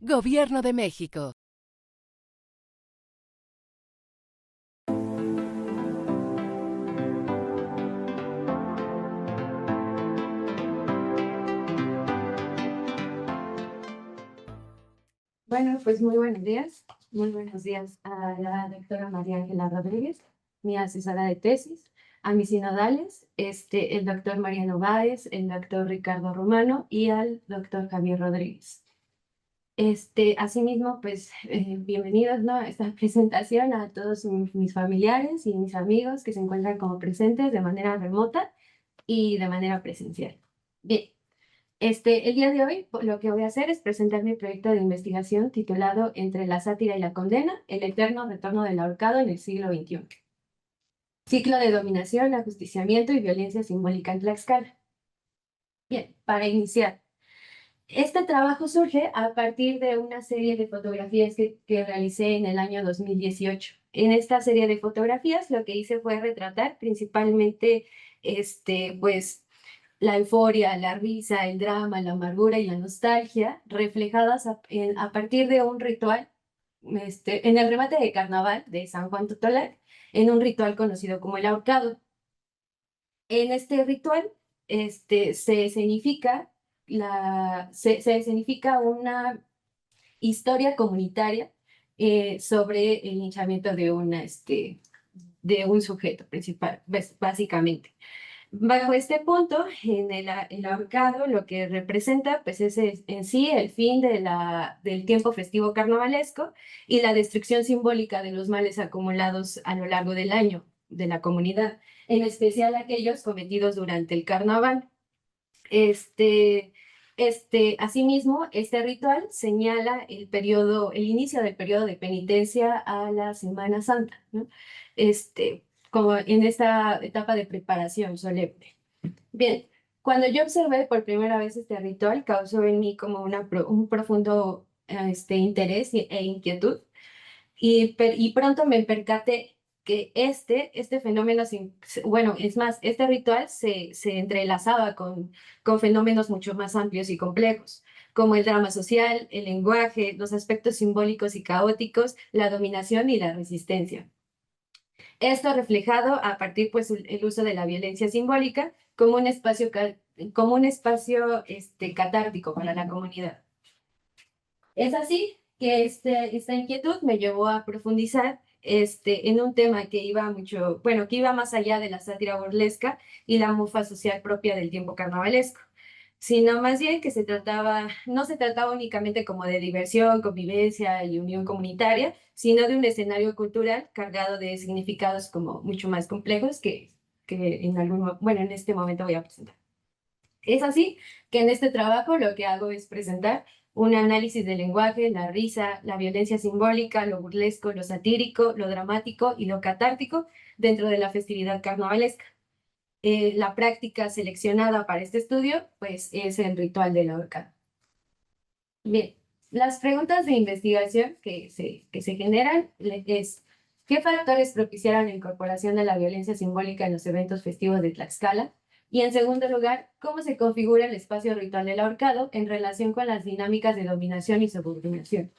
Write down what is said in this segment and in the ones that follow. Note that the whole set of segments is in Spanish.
Gobierno de México. Bueno, pues muy buenos días. Muy buenos días a la doctora María Ángela Rodríguez, mi asesora de tesis, a mis sinodales, el doctor Mariano Báez, el doctor Ricardo Romano y al doctor Javier Rodríguez. Asimismo, pues bienvenidos, ¿no?, a esta presentación a todos mis familiares y mis amigos que se encuentran como presentes de manera remota y de manera presencial. Bien. El día de hoy lo que voy a hacer es presentar mi proyecto de investigación titulado Entre la sátira y la condena, el eterno retorno del ahorcado en el siglo XXI. Ciclo de dominación, ajusticiamiento y violencia simbólica en Tlaxcala. Bien, para iniciar. Este trabajo surge a partir de una serie de fotografías que realicé en el año 2018. En esta serie de fotografías lo que hice fue retratar principalmente, pues, la euforia, la risa, el drama, la amargura y la nostalgia reflejadas a partir de un ritual, en el remate de carnaval de San Juan Totolac, en un ritual conocido como el ahorcado. En este ritual, se escenifica una historia comunitaria sobre el linchamiento de un sujeto principal, básicamente. Bajo este punto, el ahorcado lo que representa pues es en sí el fin del tiempo festivo carnavalesco y la destrucción simbólica de los males acumulados a lo largo del año de la comunidad, en especial aquellos cometidos durante el carnaval. Asimismo, este ritual señala el inicio del periodo de penitencia a la Semana Santa, ¿no? Como en esta etapa de preparación solemne. Bien, cuando yo observé por primera vez este ritual, causó en mí como un profundo interés e inquietud, y pronto me percaté que este fenómeno, bueno, es más, este ritual se entrelazaba con fenómenos mucho más amplios y complejos, como el drama social, el lenguaje, los aspectos simbólicos y caóticos, la dominación y la resistencia. Esto reflejado a partir, pues, el uso de la violencia simbólica como un espacio, catártico para la comunidad. Es así que esta inquietud me llevó a profundizar en un tema que iba mucho, bueno, que iba más allá de la sátira burlesca y la mufa social propia del tiempo carnavalesco, sino más bien que no se trataba únicamente como de diversión, convivencia y unión comunitaria, sino de un escenario cultural cargado de significados como mucho más complejos que en este momento voy a presentar. Es así que en este trabajo lo que hago es presentar un análisis del lenguaje, la risa, la violencia simbólica, lo burlesco, lo satírico, lo dramático y lo catártico dentro de la festividad carnavalesca. La práctica seleccionada para este estudio, pues, es el ritual del ahorcado. Bien, las preguntas de investigación que se generan es: ¿qué factores propiciaron la incorporación de la violencia simbólica en los eventos festivos de Tlaxcala? Y en segundo lugar, ¿cómo se configura el espacio ritual del ahorcado en relación con las dinámicas de dominación y subordinación?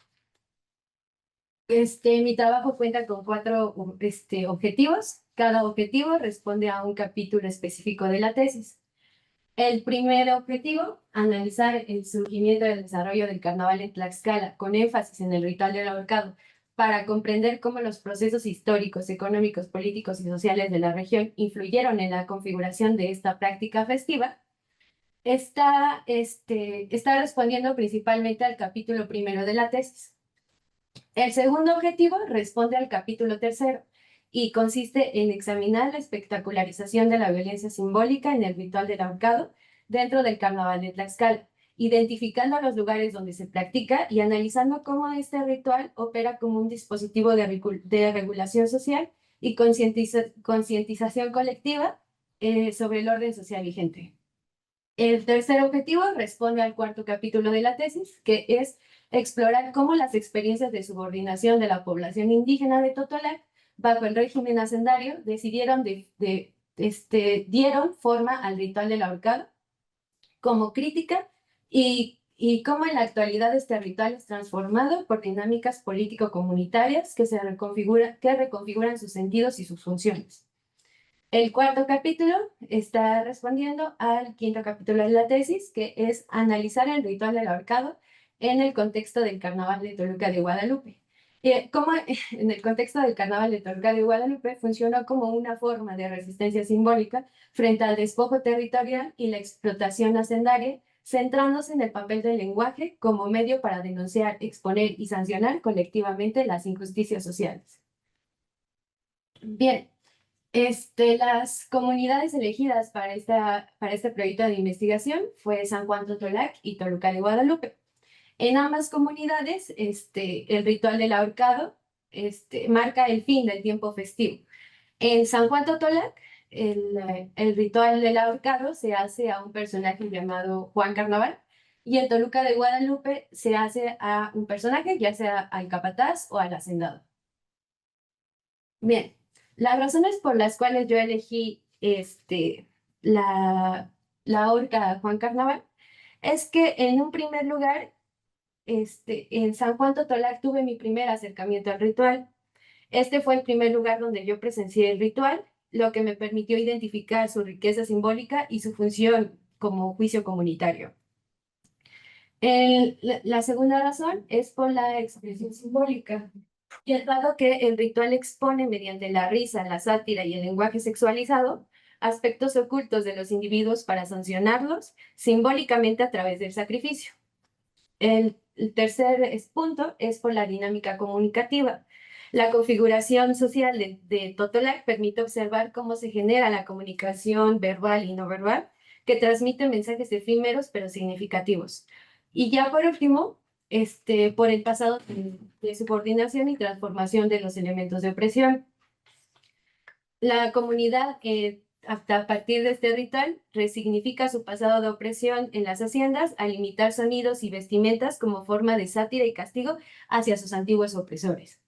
Mi trabajo cuenta con 4 objetivos. Cada objetivo responde a un capítulo específico de la tesis. El primer objetivo, analizar el surgimiento y el desarrollo del carnaval en Tlaxcala, con énfasis en el ritual del ahorcado, para comprender cómo los procesos históricos, económicos, políticos y sociales de la región influyeron en la configuración de esta práctica festiva. Está respondiendo principalmente al capítulo primero de la tesis. El segundo objetivo responde al capítulo tercero y consiste en examinar la espectacularización de la violencia simbólica en el ritual del ahorcado dentro del carnaval de Tlaxcala, identificando los lugares donde se practica y analizando cómo este ritual opera como un dispositivo de regulación social y concientización colectiva sobre el orden social vigente. El tercer objetivo responde al cuarto capítulo de la tesis, que es explorar cómo las experiencias de subordinación de la población indígena de Totolac bajo el régimen hacendario dieron forma al ritual del ahorcado como crítica y y cómo en la actualidad este ritual es transformado por dinámicas político-comunitarias que reconfiguran sus sentidos y sus funciones. El cuarto capítulo está respondiendo al quinto capítulo de la tesis, que es analizar el ritual del ahorcado en el contexto del Carnaval de Toluca de Guadalupe. Cómo en el contexto del Carnaval de Toluca de Guadalupe funcionó como una forma de resistencia simbólica frente al despojo territorial y la explotación hacendaria, centrándose en el papel del lenguaje como medio para denunciar, exponer y sancionar colectivamente las injusticias sociales. Bien, las comunidades elegidas para este proyecto de investigación fue San Juan Totolac y Toluca de Guadalupe. En ambas comunidades, el ritual del ahorcado marca el fin del tiempo festivo. En San Juan Totolac, el ritual del ahorcado se hace a un personaje llamado Juan Carnaval, y en Toluca de Guadalupe se hace a un personaje, ya sea al capataz o al hacendado. Bien, las razones por las cuales yo elegí la, la horca Juan Carnaval es que en un primer lugar, en San Juan Totolac tuve mi primer acercamiento al ritual. Este fue el primer lugar donde yo presencié el ritual, lo que me permitió identificar su riqueza simbólica y su función como juicio comunitario. La segunda razón es por la expresión simbólica. Y es dado que el ritual expone mediante la risa, la sátira y el lenguaje sexualizado aspectos ocultos de los individuos para sancionarlos simbólicamente a través del sacrificio. El tercer punto es por la dinámica comunicativa. La configuración social de Totolac permite observar cómo se genera la comunicación verbal y no verbal, que transmite mensajes efímeros pero significativos. Y ya por último, por el pasado de subordinación y transformación de los elementos de opresión. La comunidad, hasta a partir de este ritual, resignifica su pasado de opresión en las haciendas al imitar sonidos y vestimentas como forma de sátira y castigo hacia sus antiguos opresores.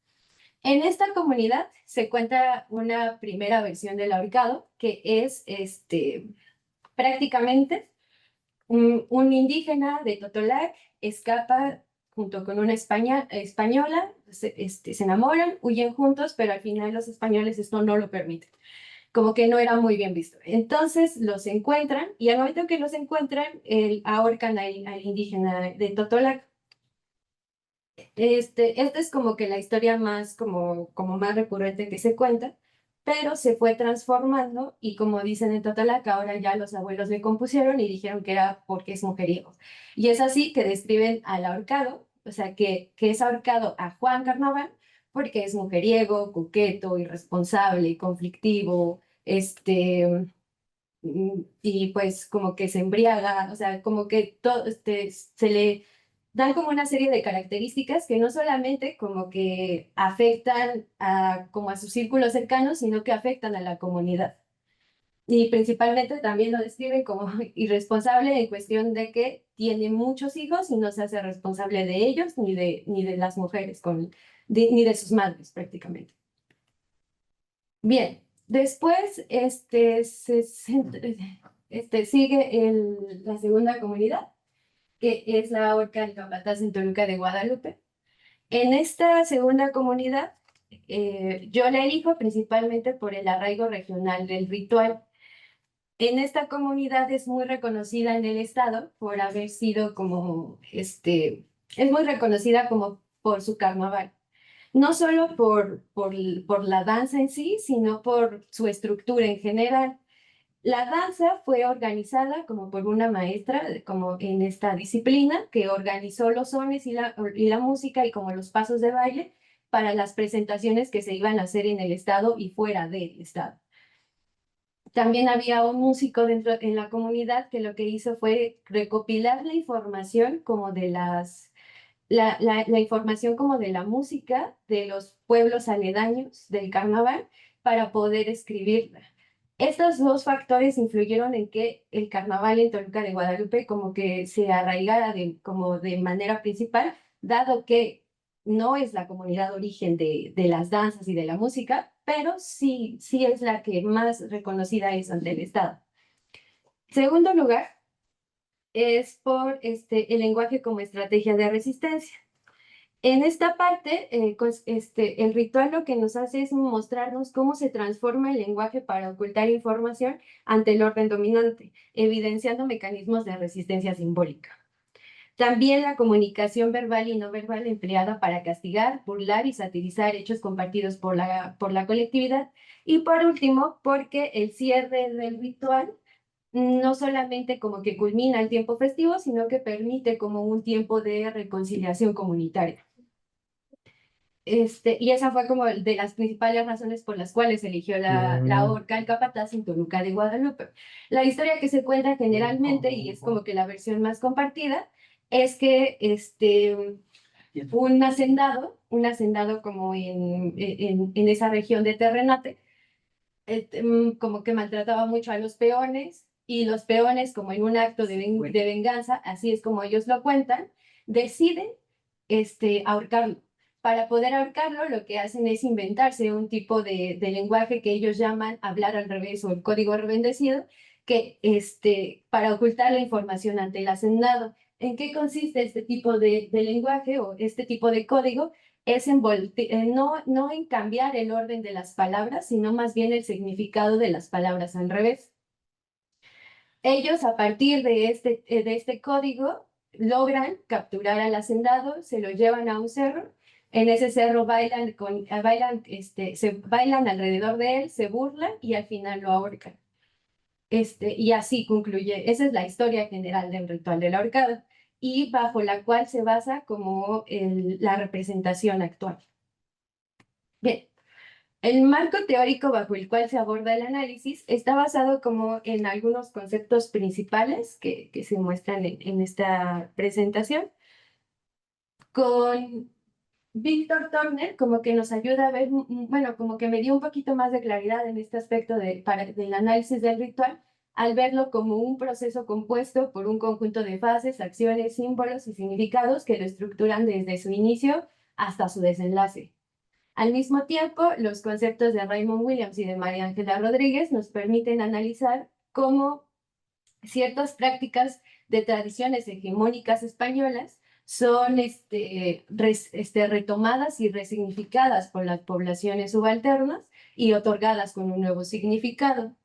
En esta comunidad se cuenta una primera versión del ahorcado, que es prácticamente un indígena de Totolac escapa junto con una española, se enamoran, huyen juntos, pero al final los españoles esto no lo permiten, como que no era muy bien visto. Entonces los encuentran y al momento que los encuentran, ahorcan al indígena de Totolac. Esta es como que la historia más, como más recurrente que se cuenta, pero se fue transformando y como dicen en Totolac, ahora ya los abuelos le compusieron y dijeron que era porque es mujeriego. Y es así que describen al ahorcado, o sea, que es ahorcado a Juan Carnaval porque es mujeriego, coqueto, irresponsable, conflictivo, y pues como que se embriaga, o sea, como que todo, se le dan como una serie de características que no solamente como que afectan como a sus círculos cercanos, sino que afectan a la comunidad. Y principalmente también lo describen como irresponsable en cuestión de que tiene muchos hijos y no se hace responsable de ellos ni de las mujeres, ni de sus madres prácticamente. Bien, después sigue la segunda comunidad, que es la Horca del Capataz en Toluca de Guadalupe. En esta segunda comunidad, yo la elijo principalmente por el arraigo regional del ritual. En esta comunidad es muy reconocida en el estado por haber sido es muy reconocida como por su carnaval. No solo por la danza en sí, sino por su estructura en general. La danza fue organizada como por una maestra, como en esta disciplina, que organizó los sones y la música y como los pasos de baile para las presentaciones que se iban a hacer en el estado y fuera del estado. También había un músico dentro en la comunidad que lo que hizo fue recopilar la información como de la información como de la música de los pueblos aledaños del carnaval para poder escribirla. Estos dos factores influyeron en que el carnaval en Toluca de Guadalupe como que se arraigara como de manera principal, dado que no es la comunidad origen de las danzas y de la música, pero sí es la que más reconocida es ante el Estado. Segundo lugar, es por el lenguaje como estrategia de resistencia. En esta parte, el ritual lo que nos hace es mostrarnos cómo se transforma el lenguaje para ocultar información ante el orden dominante, evidenciando mecanismos de resistencia simbólica. También la comunicación verbal y no verbal empleada para castigar, burlar y satirizar hechos compartidos por la colectividad. Y por último, porque el cierre del ritual no solamente como que culmina el tiempo festivo, sino que permite como un tiempo de reconciliación comunitaria. Y esa fue como de las principales razones por las cuales eligió la horca el capataz en Toluca de Guadalupe. La historia que se cuenta generalmente, y es como que la versión más compartida, es que un hacendado como en esa región de Terrenate, como que maltrataba mucho a los peones, y los peones, como en un acto de venganza, así es como ellos lo cuentan, deciden ahorcarlo. Para poder ahorcarlo, lo que hacen es inventarse un tipo de lenguaje que ellos llaman hablar al revés o el código rebendecido, que para ocultar la información ante el hacendado. ¿En qué consiste este tipo de lenguaje o este tipo de código? Es no en cambiar el orden de las palabras, sino más bien el significado de las palabras al revés. Ellos, a partir de este código, logran capturar al hacendado, se lo llevan a un cerro. En ese cerro bailan alrededor de él, se burlan y al final lo ahorcan. Y así concluye. Esa es la historia general del ritual del ahorcado y bajo la cual se basa como la representación actual. Bien, el marco teórico bajo el cual se aborda el análisis está basado como en algunos conceptos principales que se muestran en esta presentación. Con Víctor Turner como que nos ayuda a ver, bueno, como que me dio un poquito más de claridad en este aspecto del análisis del ritual, al verlo como un proceso compuesto por un conjunto de fases, acciones, símbolos y significados que lo estructuran desde su inicio hasta su desenlace. Al mismo tiempo, los conceptos de Raymond Williams y de María Ángela Rodríguez nos permiten analizar cómo ciertas prácticas de tradiciones hegemónicas españolas son retomadas y resignificadas por las poblaciones subalternas y otorgadas con un nuevo significado.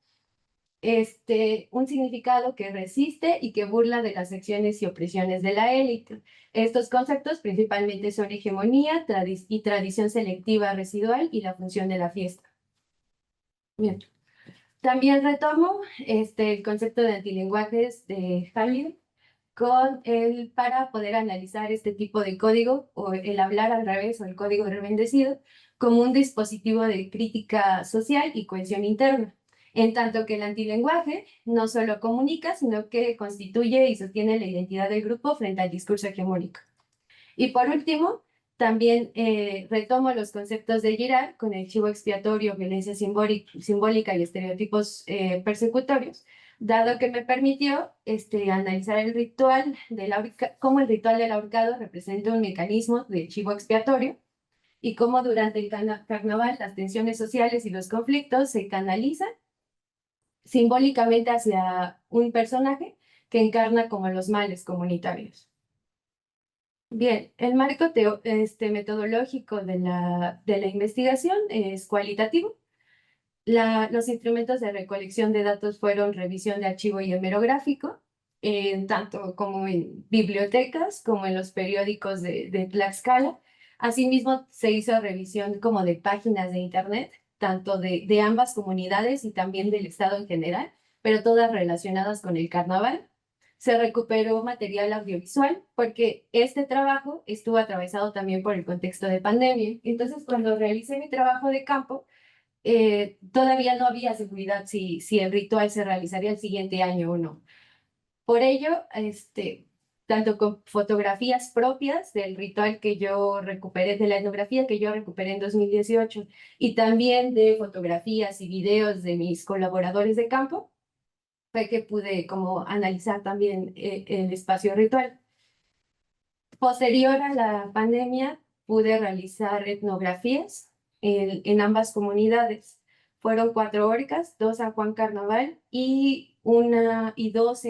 Un significado que resiste y que burla de las acciones y opresiones de la élite. Estos conceptos principalmente son hegemonía y tradición selectiva residual y la función de la fiesta. Bien. También retomo el concepto de antilenguajes de Halliday para poder analizar este tipo de código o el hablar al revés o el código rebendecido como un dispositivo de crítica social y cohesión interna, en tanto que el antilenguaje no solo comunica, sino que constituye y sostiene la identidad del grupo frente al discurso hegemónico. Y por último, también retomo los conceptos de Girard con el chivo expiatorio, violencia simbólica y estereotipos persecutorios, dado que me permitió analizar el ritual cómo el ritual del ahorcado representa un mecanismo de chivo expiatorio y cómo durante el carnaval las tensiones sociales y los conflictos se canalizan simbólicamente hacia un personaje que encarna como los males comunitarios. Bien, el marco metodológico de la investigación es cualitativo. Los instrumentos de recolección de datos fueron revisión de archivo y hemerográfico, tanto como en bibliotecas como en los periódicos de Tlaxcala. Asimismo, se hizo revisión como de páginas de internet, tanto de ambas comunidades y también del estado en general, pero todas relacionadas con el carnaval. Se recuperó material audiovisual porque este trabajo estuvo atravesado también por el contexto de pandemia. Entonces, cuando realicé mi trabajo de campo, todavía no había seguridad si el ritual se realizaría el siguiente año o no. Por ello, tanto con fotografías propias del ritual que yo recuperé, de la etnografía que yo recuperé en 2018, y también de fotografías y videos de mis colaboradores de campo, fue que pude como analizar también el espacio ritual. Posterior a la pandemia, pude realizar etnografías en ambas comunidades. Fueron 4 orcas, 2 a Juan Carnaval y 2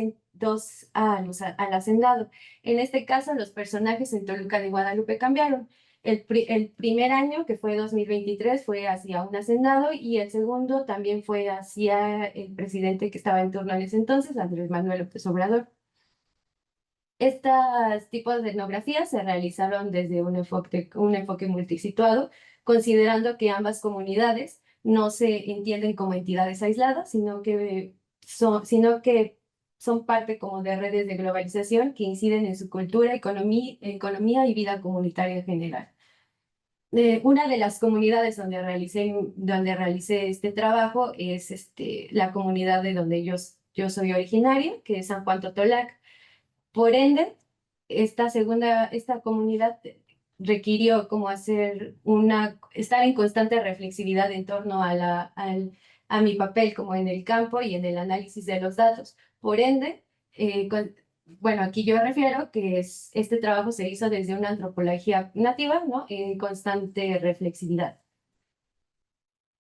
al hacendado. En este caso, los personajes en Toluca de Guadalupe cambiaron. El primer año, que fue 2023, fue hacia un hacendado y el segundo también fue hacia el presidente que estaba en turno en ese entonces, Andrés Manuel López Obrador. Estos tipos de etnografías se realizaron desde un enfoque multisituado, considerando que ambas comunidades no se entienden como entidades aisladas, sino que son parte como de redes de globalización que inciden en su cultura, economía y vida comunitaria en general. Una de las comunidades donde realicé este trabajo es la comunidad de donde yo soy originaria, que es San Juan Totolac. Por ende, esta comunidad requirió como estar en constante reflexividad en torno a mi papel como en el campo y en el análisis de los datos. Por ende, bueno, aquí yo refiero que este trabajo se hizo desde una antropología nativa, ¿no? En constante reflexividad.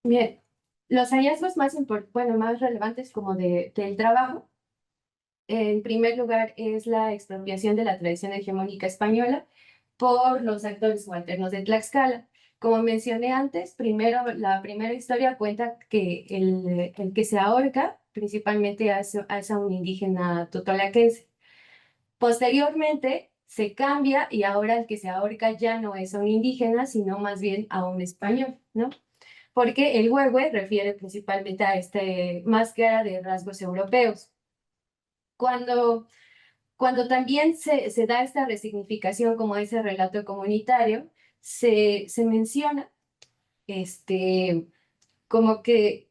Bien, los hallazgos más relevantes como del trabajo. En primer lugar, es la expropiación de la tradición hegemónica española por los actores subalternos de Tlaxcala. Como mencioné antes, la primera historia cuenta que el que se ahorca principalmente es a un indígena totolaquense. Posteriormente se cambia y ahora el que se ahorca ya no es a un indígena, sino más bien a un español, ¿no? Porque el huehue refiere principalmente a máscara de rasgos europeos. Cuando también se da esta resignificación como ese relato comunitario, se menciona este, como que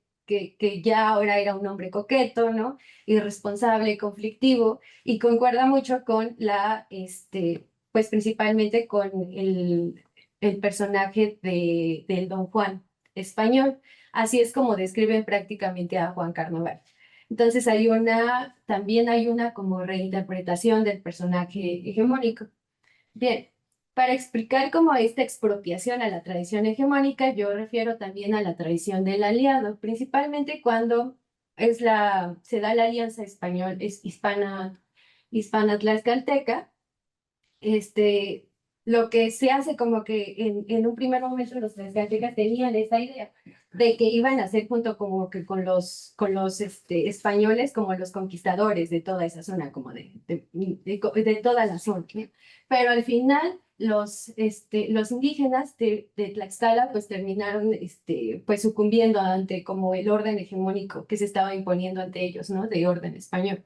ya ahora era un hombre coqueto, ¿no? Irresponsable, conflictivo, y concuerda mucho con pues principalmente con el personaje del Don Juan español. Así es como describen prácticamente a Juan Carnaval. Entonces también hay una como reinterpretación del personaje hegemónico. Bien, para explicar cómo esta expropiación a la tradición hegemónica, yo refiero también a la tradición del aliado, principalmente cuando se da la alianza hispana tlaxcalteca. este, lo que se hace como que en un primer momento los tlaxcaltecas tenían esa idea de que iban a ser junto como que con los españoles como los conquistadores de toda esa zona, como de toda la zona, ¿no? Pero al final los indígenas de Tlaxcala pues terminaron pues sucumbiendo ante como el orden hegemónico que se estaba imponiendo ante ellos, ¿no? De orden español.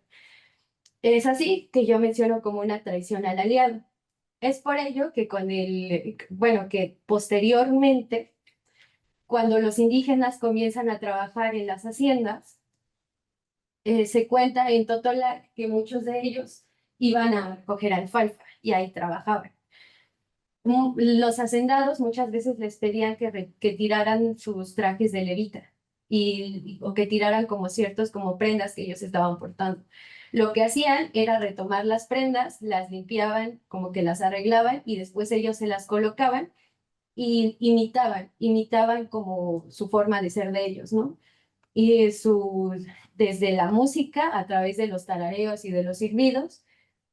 Es así que yo menciono como una traición al aliado. Es por ello que bueno, que posteriormente, cuando los indígenas comienzan a trabajar en las haciendas, se cuenta en Totola que muchos de ellos iban a coger alfalfa y ahí trabajaban. Los hacendados muchas veces les pedían que tiraran sus trajes de levita o que tiraran como ciertos como prendas que ellos estaban portando. Lo que hacían era retomar las prendas, las limpiaban, como que las arreglaban y después ellos se las colocaban y imitaban como su forma de ser de ellos, ¿no? Y desde la música, a través de los tarareos y de los silbidos,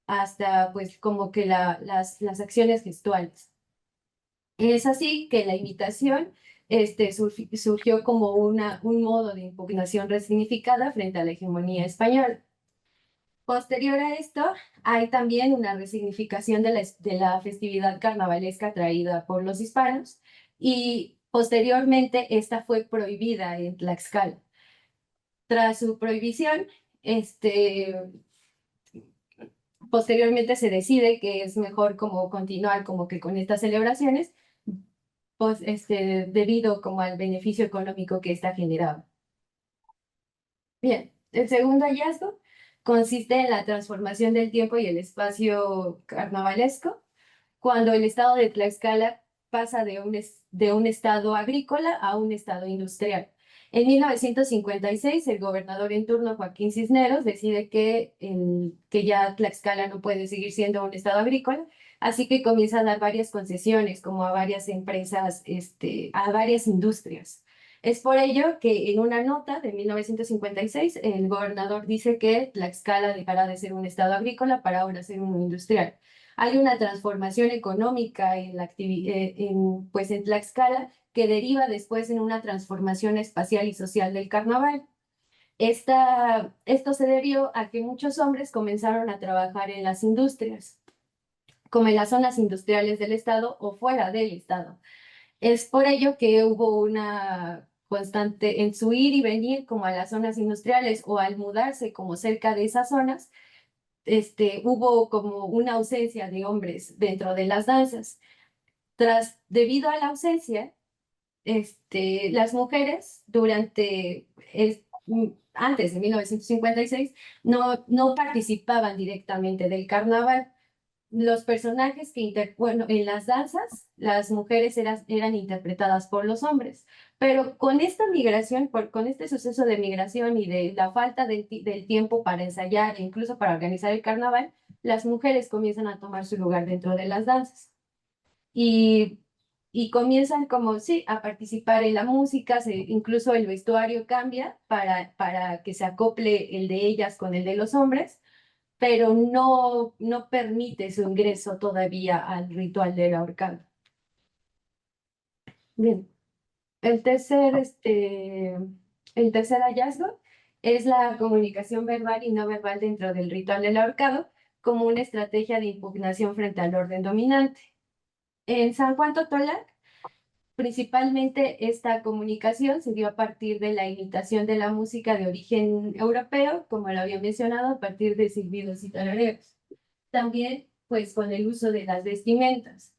hasta pues como que las acciones gestuales. Es así que la imitación surgió como un modo de impugnación resignificada frente a la hegemonía española. Posterior a esto, hay también una resignificación de la festividad carnavalesca traída por los hispanos y posteriormente esta fue prohibida en Tlaxcala. Tras su prohibición, posteriormente se decide que es mejor como continuar como que con estas celebraciones, pues, debido como al beneficio económico que está generado. Bien, el segundo hallazgo consiste en la transformación del tiempo y el espacio carnavalesco, cuando el estado de Tlaxcala pasa de un estado agrícola a un estado industrial. En 1956, el gobernador en turno, Joaquín Cisneros, decide que ya Tlaxcala no puede seguir siendo un estado agrícola, así que comienza a dar varias concesiones, como a varias empresas, a varias industrias. Es por ello que en una nota de 1956 el gobernador dice que Tlaxcala dejará de ser un estado agrícola para ahora ser uno industrial. Hay una transformación económica en pues en Tlaxcala que deriva después en una transformación espacial y social del carnaval. Esto se debió a que muchos hombres comenzaron a trabajar en las industrias, como en las zonas industriales del estado o fuera del estado. Es por ello que hubo una constante en su ir y venir como a las zonas industriales o al mudarse como cerca de esas zonas, hubo como una ausencia de hombres dentro de las danzas. Debido a la ausencia, las mujeres antes de 1956 no participaban directamente del carnaval. Los personajes bueno, en las danzas, las mujeres eran interpretadas por los hombres, pero con esta migración, con este suceso de migración y de la falta del tiempo para ensayar e incluso para organizar el carnaval, las mujeres comienzan a tomar su lugar dentro de las danzas y, y comienzan como, sí, a participar en la música, incluso el vestuario cambia para que se acople el de ellas con el de los hombres, pero no permite su ingreso todavía al ritual del ahorcado. Bien, el tercer hallazgo es la comunicación verbal y no verbal dentro del ritual del ahorcado como una estrategia de impugnación frente al orden dominante. En San Juan Totolac, principalmente esta comunicación se dio a partir de la imitación de la música de origen europeo, como lo había mencionado, a partir de silbidos y tarareos. También, pues, con el uso de las vestimentas,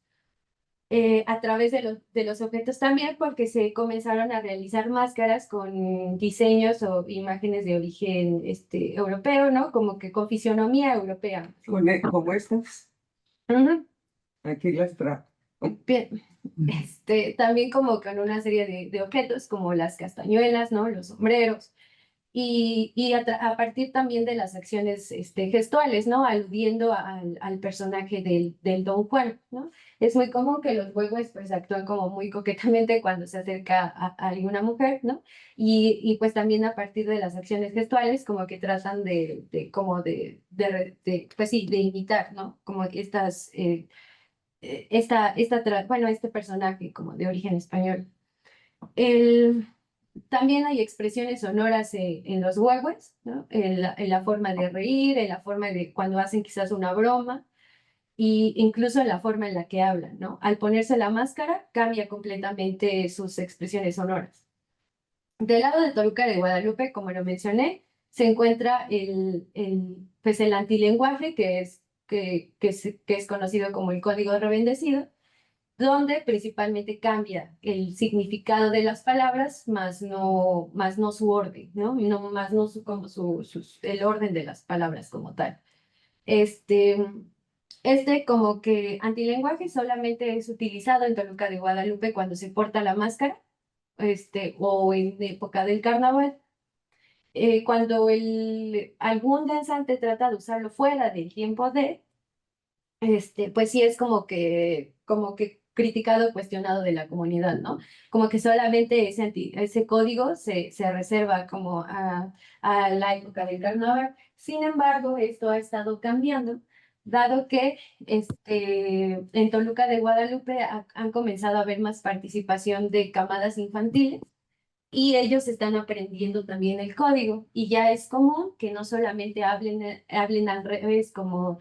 a través de los objetos también, porque se comenzaron a realizar máscaras con diseños o imágenes de origen europeo, ¿no? Como que con fisionomía europea. Como estas, Ujú. aquí las trajo. Bien. También como con una serie de objetos como las castañuelas, ¿no? Los sombreros. A partir también de las acciones gestuales, ¿no? Aludiendo al personaje del Don Juan, ¿no? Es muy común que los huevos pues actúan como muy coquetamente cuando se acerca a alguna mujer, ¿no? Pues también a partir de las acciones gestuales como que tratan pues sí, de imitar, ¿no? Como bueno, este personaje como de origen español. El, También hay expresiones sonoras en los huevos, ¿no? En la forma de reír, en la forma de cuando hacen quizás una broma, y incluso en la forma en la que hablan, ¿no? Al ponerse la máscara, cambia completamente sus expresiones sonoras. Del lado de Toluca de Guadalupe, como lo mencioné, se encuentra pues el antilenguaje, que es conocido como el código rebendecido, donde principalmente cambia el significado de las palabras, más no su orden, ¿no? Más no el orden de las palabras como tal. Este, como que antilenguaje solamente es utilizado en Toluca de Guadalupe cuando se porta la máscara, o en época del carnaval. Cuando algún danzante trata de usarlo fuera del tiempo pues sí es como que criticado, cuestionado de la comunidad, ¿no? Como que solamente ese código se reserva como a la época del carnaval. Sin embargo, esto ha estado cambiando, dado que en Toluca de Guadalupe han comenzado a haber más participación de camadas infantiles y ellos están aprendiendo también el código y ya es común que no solamente hablen al revés como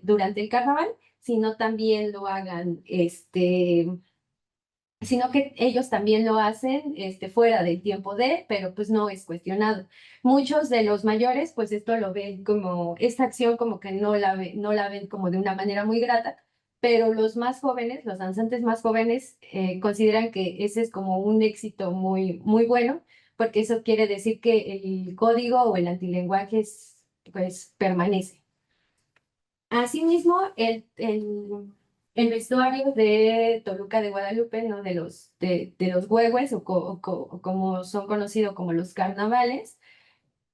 durante el carnaval, sino también lo hagan, sino que ellos también lo hacen fuera del tiempo pero pues no es cuestionado. Muchos de los mayores pues esto lo ven como, esta acción como que no la ven como de una manera muy grata, pero los más jóvenes, los danzantes más jóvenes, consideran que ese es como un éxito muy, muy bueno, porque eso quiere decir que el código o el antilenguaje pues permanece. Asimismo, el vestuario de Toluca de Guadalupe, ¿no? De los huehues o como son conocidos como los carnavales,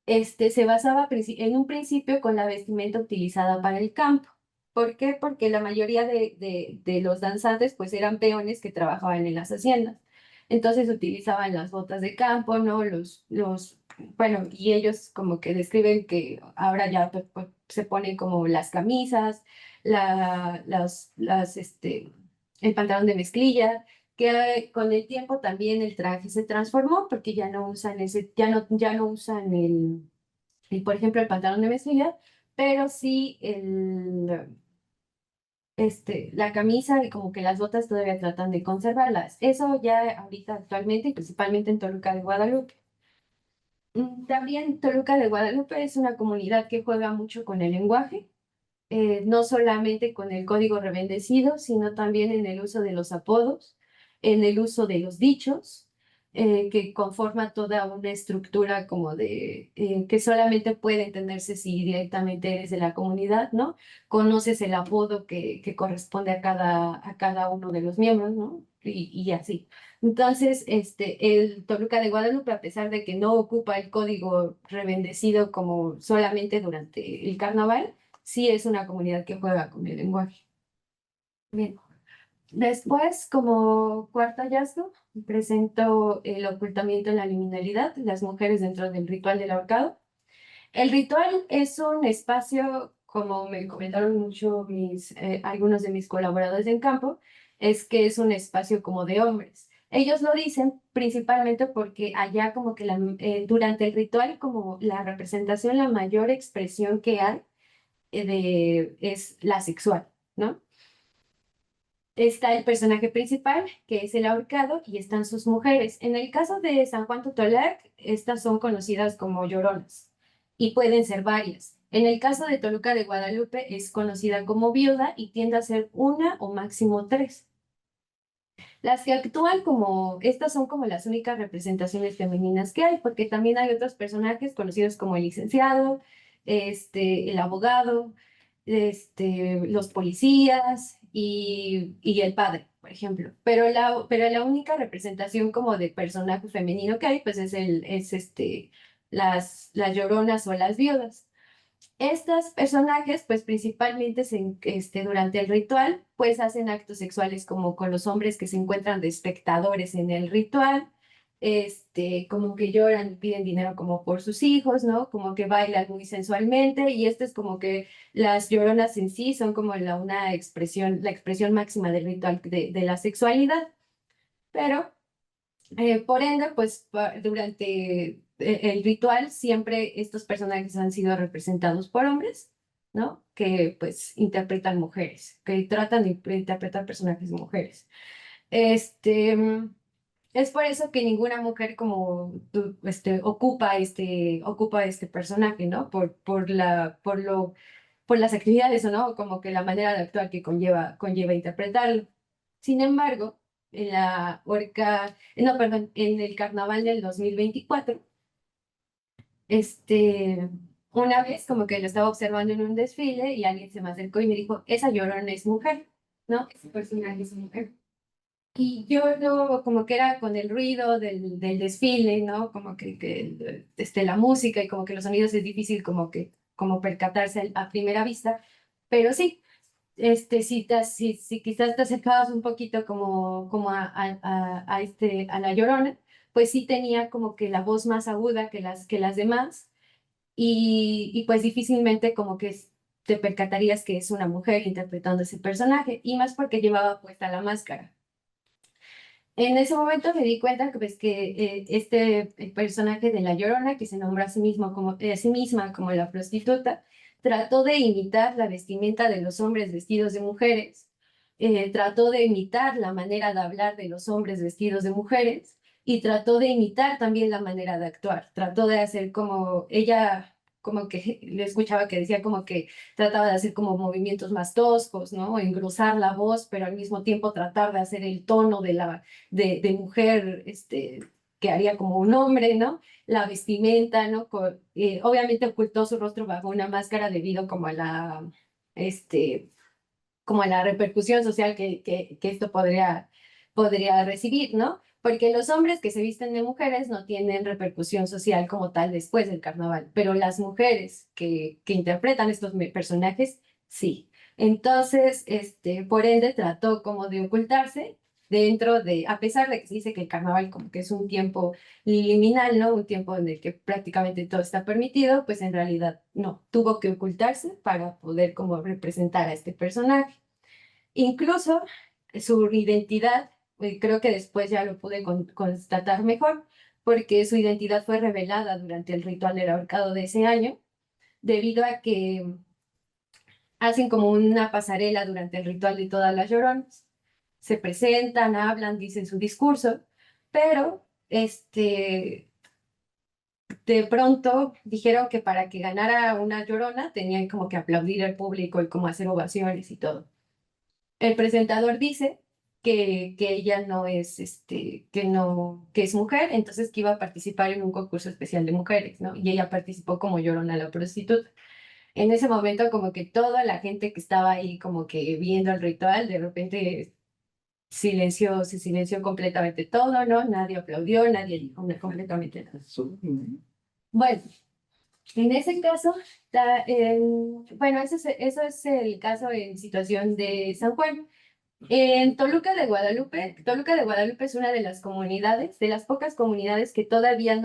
se basaba en un principio con la vestimenta utilizada para el campo. ¿Por qué? Porque la mayoría de los danzantes pues eran peones que trabajaban en las haciendas. Entonces utilizaban las botas de campo, ¿no? Bueno, y ellos como que describen que ahora ya pues, se ponen como las camisas, el pantalón de mezclilla, que con el tiempo también el traje se transformó porque ya no usan ya no usan por ejemplo, el pantalón de mezclilla, pero sí la camisa y como que las botas todavía tratan de conservarlas. Eso ya ahorita actualmente y principalmente en Toluca de Guadalupe. También Toluca de Guadalupe es una comunidad que juega mucho con el lenguaje, no solamente con el código rebendecido, sino también en el uso de los apodos, en el uso de los dichos, que conforma toda una estructura como que solamente puede entenderse si directamente eres de la comunidad, ¿no? Conoces el apodo que corresponde a cada uno de los miembros, ¿no? Y así. Entonces, el Toluca de Guadalupe, a pesar de que no ocupa el código rebendecido como solamente durante el carnaval, sí es una comunidad que juega con el lenguaje. Bien. Después, como cuarto hallazgo, presento el ocultamiento en la liminalidad, las mujeres dentro del ritual del ahorcado. El ritual es un espacio, como me comentaron mucho algunos de mis colaboradores en campo, es que es un espacio como de hombres. Ellos lo dicen principalmente porque allá como que durante el ritual como la representación, la mayor expresión que hay es la sexual, ¿no? Está el personaje principal, que es el ahorcado, y están sus mujeres. En el caso de San Juan Totolac, estas son conocidas como lloronas y pueden ser varias. En el caso de Toluca de Guadalupe es conocida como viuda y tiende a ser una o máximo tres. Las que actúan estas son como las únicas representaciones femeninas que hay, porque también hay otros personajes conocidos como el licenciado, el abogado, los policías y el padre, por ejemplo. Pero la única representación como de personaje femenino que hay, pues las lloronas o las viudas. Estos personajes, pues principalmente durante el ritual, pues hacen actos sexuales como con los hombres que se encuentran de espectadores en el ritual, como que lloran y piden dinero como por sus hijos, ¿no? Como que bailan muy sensualmente y esto es como que las lloronas en sí son como la expresión máxima del ritual de la sexualidad, pero por ende, pues durante el ritual siempre estos personajes han sido representados por hombres, ¿no? Que pues interpretan mujeres, que tratan de interpretar personajes mujeres. Este, mm, es por eso que ninguna mujer como tú, ocupa este personaje, ¿no? Por las actividades, ¿o no? Como que la manera de actuar que conlleva interpretarlo. Sin embargo, no, perdón, en el carnaval del 2024, este, una vez como que lo estaba observando en un desfile y alguien se me acercó y me dijo, esa Llorona es mujer, ¿no? Ese personaje es mujer. Y yo no, como que era con el ruido del desfile, ¿no? Como que la música y como que los sonidos es difícil como percatarse a primera vista, pero sí. Si quizás te acercabas un poquito como a la Llorona, pues sí tenía como que la voz más aguda que las demás y pues difícilmente como que te percatarías que es una mujer interpretando ese personaje y más porque llevaba puesta la máscara. En ese momento me di cuenta que, pues, que el personaje de La Llorona, que se nombra a sí misma como la prostituta, trató de imitar la vestimenta de los hombres vestidos de mujeres, trató de imitar la manera de hablar de los hombres vestidos de mujeres y trató de imitar también la manera de actuar. Trató de hacer como ella, como que le escuchaba que decía como que trataba de hacer como movimientos más toscos, ¿no? O engrosar la voz, pero al mismo tiempo tratar de hacer el tono de mujer, que haría como un hombre, ¿no? La vestimenta, ¿no? Obviamente ocultó su rostro bajo una máscara debido como este, como a la repercusión social que esto podría recibir, ¿no? Porque los hombres que se visten de mujeres no tienen repercusión social como tal después del carnaval, pero las mujeres que interpretan estos personajes, sí. Entonces, por ende, trató como de ocultarse, dentro de, a pesar de que se dice que el carnaval como que es un tiempo liminal, ¿no? Un tiempo en el que prácticamente todo está permitido, pues en realidad no, tuvo que ocultarse para poder como representar a este personaje. Incluso su identidad, creo que después ya lo pude constatar mejor, porque su identidad fue revelada durante el ritual del ahorcado de ese año, debido a que hacen como una pasarela durante el ritual de todas las lloronas. Se presentan, hablan, dicen su discurso, pero de pronto dijeron que para que ganara una llorona tenían como que aplaudir al público y como hacer ovaciones y todo. El presentador dice que ella no es, que no, que es mujer, entonces que iba a participar en un concurso especial de mujeres, ¿no? Y ella participó como Llorona la prostituta. En ese momento como que toda la gente que estaba ahí como que viendo el ritual, de repente se silenció completamente todo, ¿no? Nadie aplaudió, nadie dijo completamente nada. Bueno, en ese caso, bueno, eso es el caso en situación de San Juan. En Toluca de Guadalupe es una de las comunidades, de las pocas comunidades que todavía el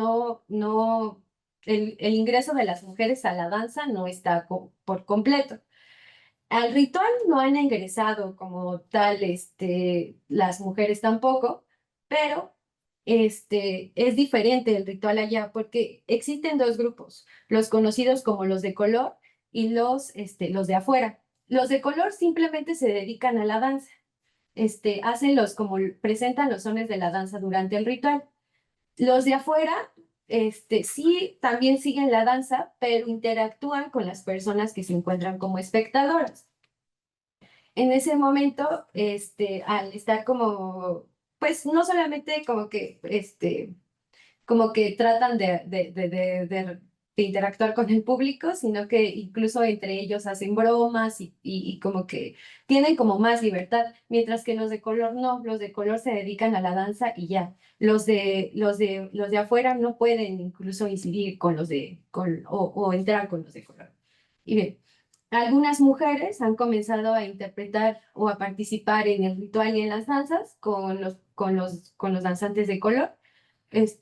ingreso de las mujeres a la danza no está por completo. Al ritual no han ingresado como tal, las mujeres tampoco, pero es diferente el ritual allá porque existen dos grupos, los conocidos como los de color y los de afuera. Los de color simplemente se dedican a la danza, presentan los sones de la danza durante el ritual. Los de afuera, sí, también siguen la danza, pero interactúan con las personas que se encuentran como espectadoras. En ese momento, al estar como, pues no solamente como que tratan de interactuar con el público, sino que incluso entre ellos hacen bromas y como que tienen como más libertad, mientras que los de color no, los de color se dedican a la danza y ya. Los de afuera no pueden incluso incidir con o entrar con los de color. Y bien, algunas mujeres han comenzado a interpretar o a participar en el ritual y en las danzas con los danzantes de color,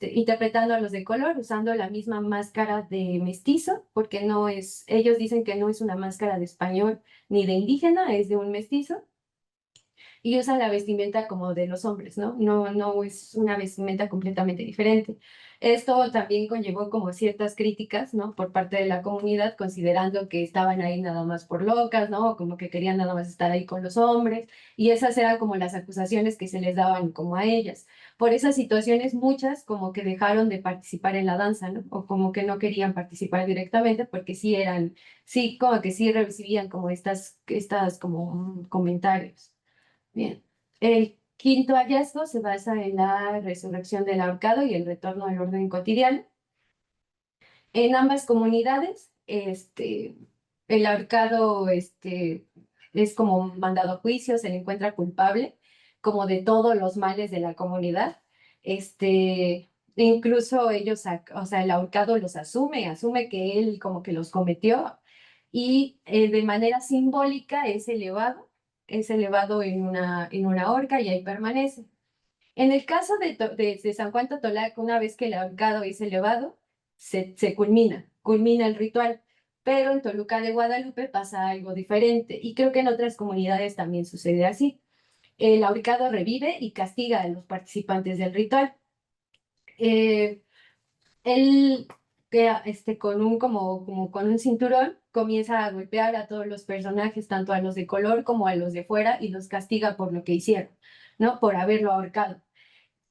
interpretando a los de color, usando la misma máscara de mestizo, porque ellos dicen que no es una máscara de español ni de indígena, es de un mestizo, y usan la vestimenta como de los hombres, ¿no? No es una vestimenta completamente diferente. Esto también conllevó como ciertas críticas, ¿no? Por parte de la comunidad, considerando que estaban ahí nada más por locas, ¿no? Como que querían nada más estar ahí con los hombres, y esas eran como las acusaciones que se les daban como a ellas. Por esas situaciones, muchas como que dejaron de participar en la danza, ¿no? O como que no querían participar directamente porque sí, como que sí recibían como estas como comentarios. Bien. El quinto hallazgo se basa en la resurrección del ahorcado y el retorno al orden cotidiano. En ambas comunidades, el ahorcado, es como mandado a juicio, se le encuentra culpable, como de todos los males de la comunidad. Incluso ellos, o sea, el ahorcado los asume que él como que los cometió y de manera simbólica es elevado en una horca y ahí permanece. En el caso de San Juan Totolac, una vez que el ahorcado es elevado, se culmina el ritual. Pero en Toluca de Guadalupe pasa algo diferente y creo que en otras comunidades también sucede así. El ahorcado revive y castiga a los participantes del ritual. Eh, Él, como con un cinturón, comienza a golpear a todos los personajes, tanto a los de color como a los de fuera, y los castiga por lo que hicieron, ¿no? Por haberlo ahorcado.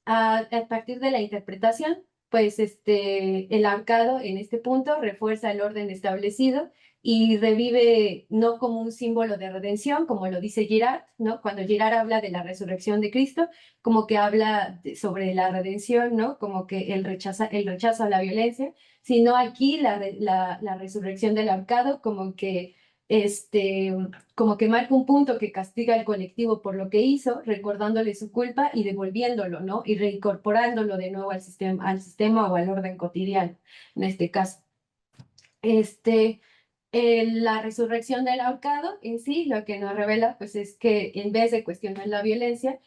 A partir de la interpretación, pues el ahorcado en este punto refuerza el orden establecido y revive no como un símbolo de redención, como lo dice Girard, ¿no? Cuando Girard habla de la resurrección de Cristo, como que habla sobre la redención, ¿no? Como que el rechazo a la violencia, sino aquí la resurrección del ahorcado este, como que marca un punto que castiga al colectivo por lo que hizo, recordándole su culpa y devolviéndolo, ¿no? Y reincorporándolo de nuevo al sistema o al orden cotidiano, en este caso. La resurrección del ahorcado en sí, lo que nos revela, pues es que en vez de cuestionar la violencia,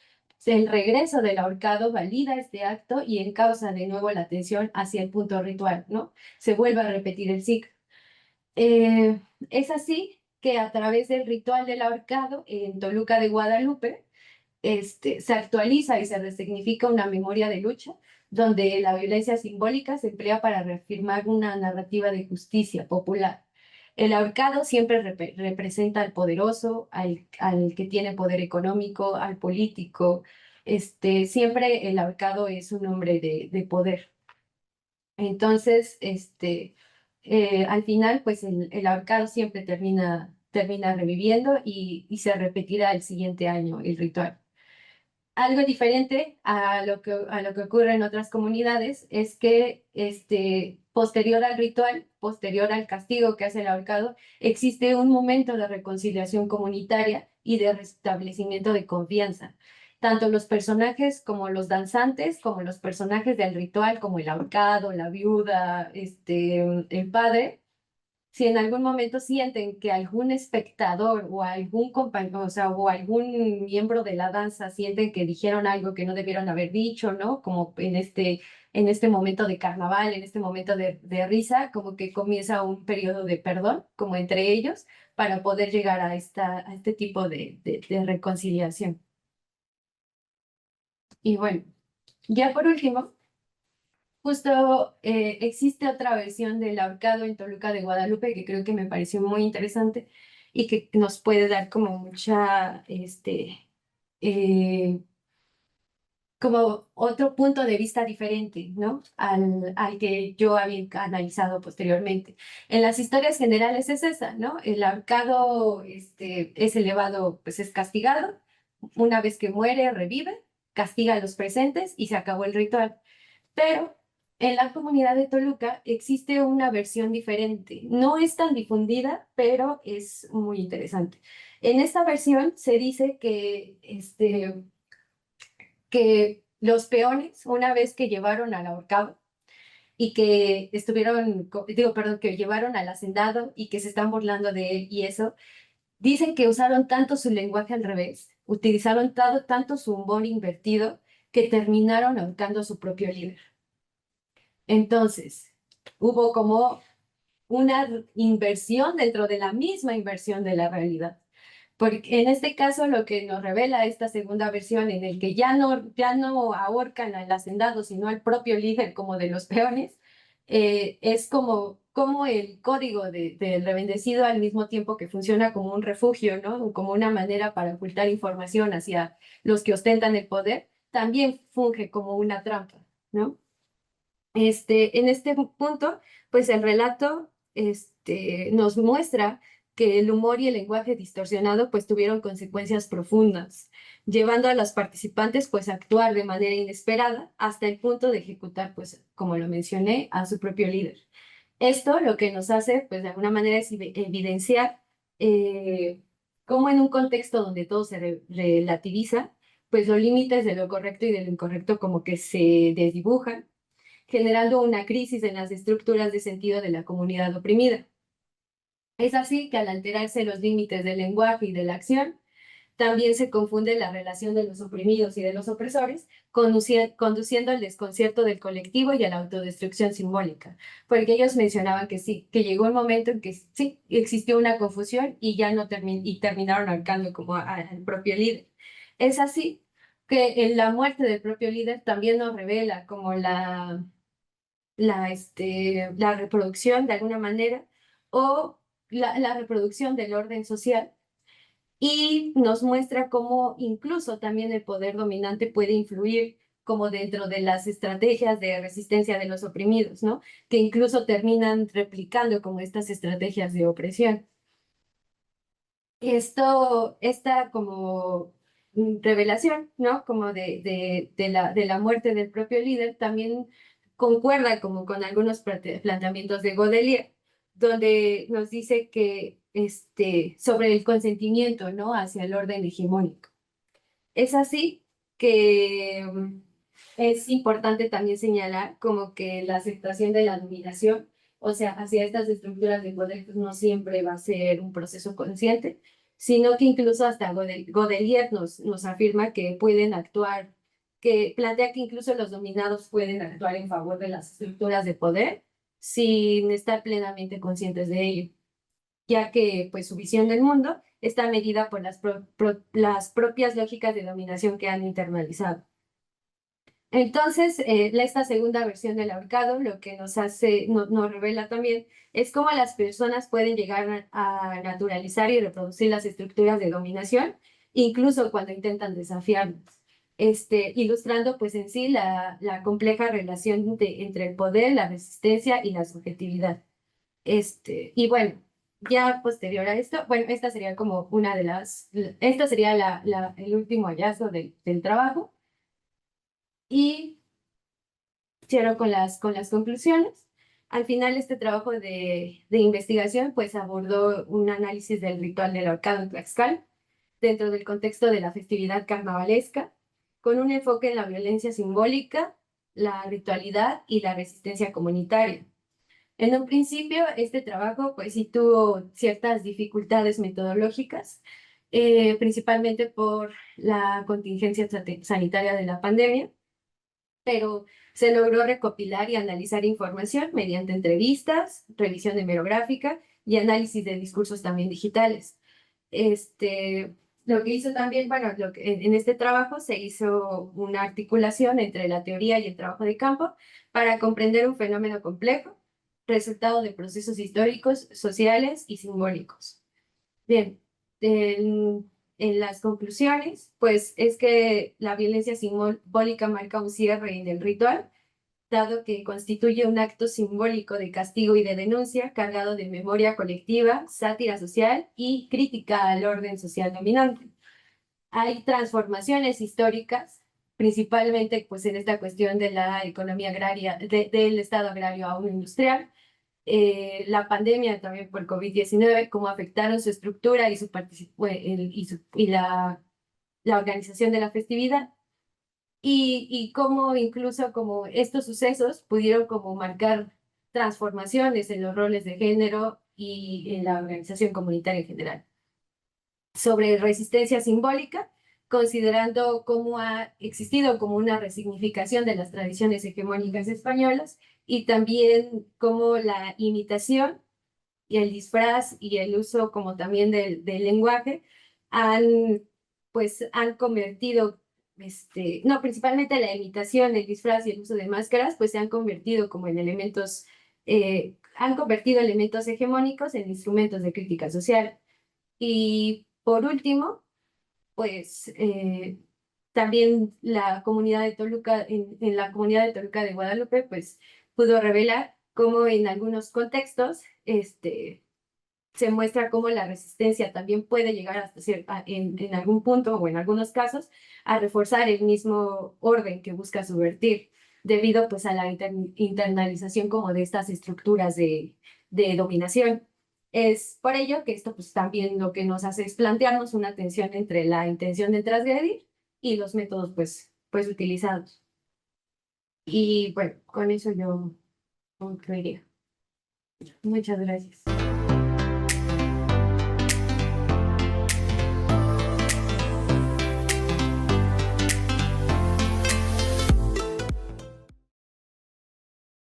El regreso del ahorcado valida este acto y encausa de nuevo la atención hacia el punto ritual, ¿no? Se vuelve a repetir el ciclo. Eh, es así que a través del ritual del ahorcado en Toluca de Guadalupe, se actualiza y se resignifica una memoria de lucha, donde la violencia simbólica se emplea para reafirmar una narrativa de justicia popular. El ahorcado siempre representa al poderoso, al que tiene poder económico, al político. Siempre el ahorcado es un hombre de poder. Entonces, al final, pues el ahorcado siempre termina reviviendo y se repetirá el siguiente año el ritual. Algo diferente a lo que ocurre en otras comunidades es que posterior al ritual, posterior al castigo que hace el ahorcado, existe un momento de reconciliación comunitaria y de restablecimiento de confianza. Tanto los personajes como los danzantes, como los personajes del ritual, como el ahorcado, la viuda, el padre, si en algún momento sienten que algún espectador o algún compañero, o sea, o algún miembro de la danza sienten que dijeron algo que no debieron haber dicho, ¿no? Como en este momento de carnaval, en este momento de risa, como que comienza un periodo de perdón, como entre ellos, para poder llegar a este tipo de reconciliación. Y bueno, ya por último. Justo existe otra versión del ahorcado en Toluca de Guadalupe que creo que me pareció muy interesante y que nos puede dar como mucha, eh, como otro punto de vista diferente, ¿no? Al que yo había analizado posteriormente. En las historias generales es esa, ¿no? El ahorcado, es elevado, pues es castigado. Una vez que muere, revive, castiga a los presentes y se acabó el ritual. Pero en la comunidad de Toluca existe una versión diferente. No es tan difundida, pero es muy interesante. En esta versión se dice que los peones, una vez que llevaron al ahorcado y que estuvieron, digo, perdón, que llevaron al hacendado y que se están burlando de él y eso, dicen que usaron tanto su lenguaje al revés, utilizaron tanto su humor invertido, que terminaron ahorcando a su propio líder. Entonces, hubo como una inversión dentro de la misma inversión de la realidad. Porque en este caso lo que nos revela esta segunda versión en el que ya no ahorcan al hacendado, sino al propio líder como de los peones, es como el código del rebendecido al mismo tiempo que funciona como un refugio, ¿no? Como una manera para ocultar información hacia los que ostentan el poder, también funge como una trampa, ¿no? En este punto, pues el relato nos muestra que el humor y el lenguaje distorsionado pues tuvieron consecuencias profundas, llevando a los participantes pues a actuar de manera inesperada hasta el punto de ejecutar pues, como lo mencioné, a su propio líder. Esto lo que nos hace pues de alguna manera es evidenciar cómo en un contexto donde todo se relativiza, pues los límites de lo correcto y de lo incorrecto como que se desdibujan, generando una crisis en las estructuras de sentido de la comunidad oprimida. Es así que al alterarse los límites del lenguaje y de la acción, también se confunde la relación de los oprimidos y de los opresores, conduciendo al desconcierto del colectivo y a la autodestrucción simbólica. Porque ellos mencionaban que sí, que llegó un momento en que sí, existió una confusión y ya no y terminaron ahorcando como al propio líder. Es así que en la muerte del propio líder también nos revela como la reproducción de alguna manera o la reproducción del orden social y nos muestra cómo incluso también el poder dominante puede influir como dentro de las estrategias de resistencia de los oprimidos, ¿no? Que incluso terminan replicando como estas estrategias de opresión. Esta como revelación, ¿no? Como de la muerte del propio líder, también concuerda como con algunos planteamientos de Godelier, donde nos dice que sobre el consentimiento, ¿no? Hacia el orden hegemónico. Es así que es importante también señalar como que la aceptación de la dominación, o sea, hacia estas estructuras de poder, pues no siempre va a ser un proceso consciente, sino que incluso hasta Godelier nos afirma que pueden actuar, que plantea que incluso los dominados pueden actuar en favor de las estructuras de poder sin estar plenamente conscientes de ello, ya que pues su visión del mundo está medida por las propias lógicas de dominación que han internalizado. Entonces, esta segunda versión del ahorcado lo que nos revela también es cómo las personas pueden llegar a naturalizar y reproducir las estructuras de dominación, incluso cuando intentan desafiarlas. Ilustrando pues en sí la compleja relación entre el poder, la resistencia y la subjetividad. Y bueno, ya posterior a esto, bueno, esta sería como una de esta sería el último hallazgo del trabajo. Y cierro con las conclusiones. Al final, este trabajo de investigación pues abordó un análisis del ritual del ahorcado en Tlaxcala dentro del contexto de la festividad carnavalesca, con un enfoque en la violencia simbólica, la ritualidad y la resistencia comunitaria. En un principio, este trabajo pues sí tuvo ciertas dificultades metodológicas, principalmente por la contingencia sanitaria de la pandemia, pero se logró recopilar y analizar información mediante entrevistas, revisión hemerográfica y análisis de discursos también digitales. Lo que hizo también, bueno, en este trabajo se hizo una articulación entre la teoría y el trabajo de campo para comprender un fenómeno complejo, resultado de procesos históricos, sociales y simbólicos. Bien, en las conclusiones, pues es que la violencia simbólica marca un cierre en el ritual, dado que constituye un acto simbólico de castigo y de denuncia cargado de memoria colectiva, sátira social y crítica al orden social dominante. Hay transformaciones históricas, principalmente pues en esta cuestión de la economía agraria, del Estado agrario a uno industrial, la pandemia también por COVID-19, cómo afectaron su estructura y, la organización de la festividad, y cómo incluso como estos sucesos pudieron como marcar transformaciones en los roles de género y en la organización comunitaria en general. Sobre resistencia simbólica, considerando cómo ha existido como una resignificación de las tradiciones hegemónicas españolas y también cómo la imitación y el disfraz y el uso como también del lenguaje han, pues, han convertido, no, principalmente la imitación, el disfraz y el uso de máscaras, pues se han convertido como en elementos, han convertido elementos hegemónicos en instrumentos de crítica social. Y por último, pues también la comunidad de Toluca, en la comunidad de Toluca de Guadalupe, pues pudo revelar cómo en algunos contextos se muestra cómo la resistencia también puede llegar hasta en algún punto o en algunos casos a reforzar el mismo orden que busca subvertir, debido pues a la internalización como de estas estructuras de dominación. Es por ello que esto pues también lo que nos hace es plantearnos una tensión entre la intención de transgredir y los métodos pues utilizados. Y bueno, con eso yo concluiría. Muchas gracias.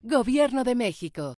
Gobierno de México.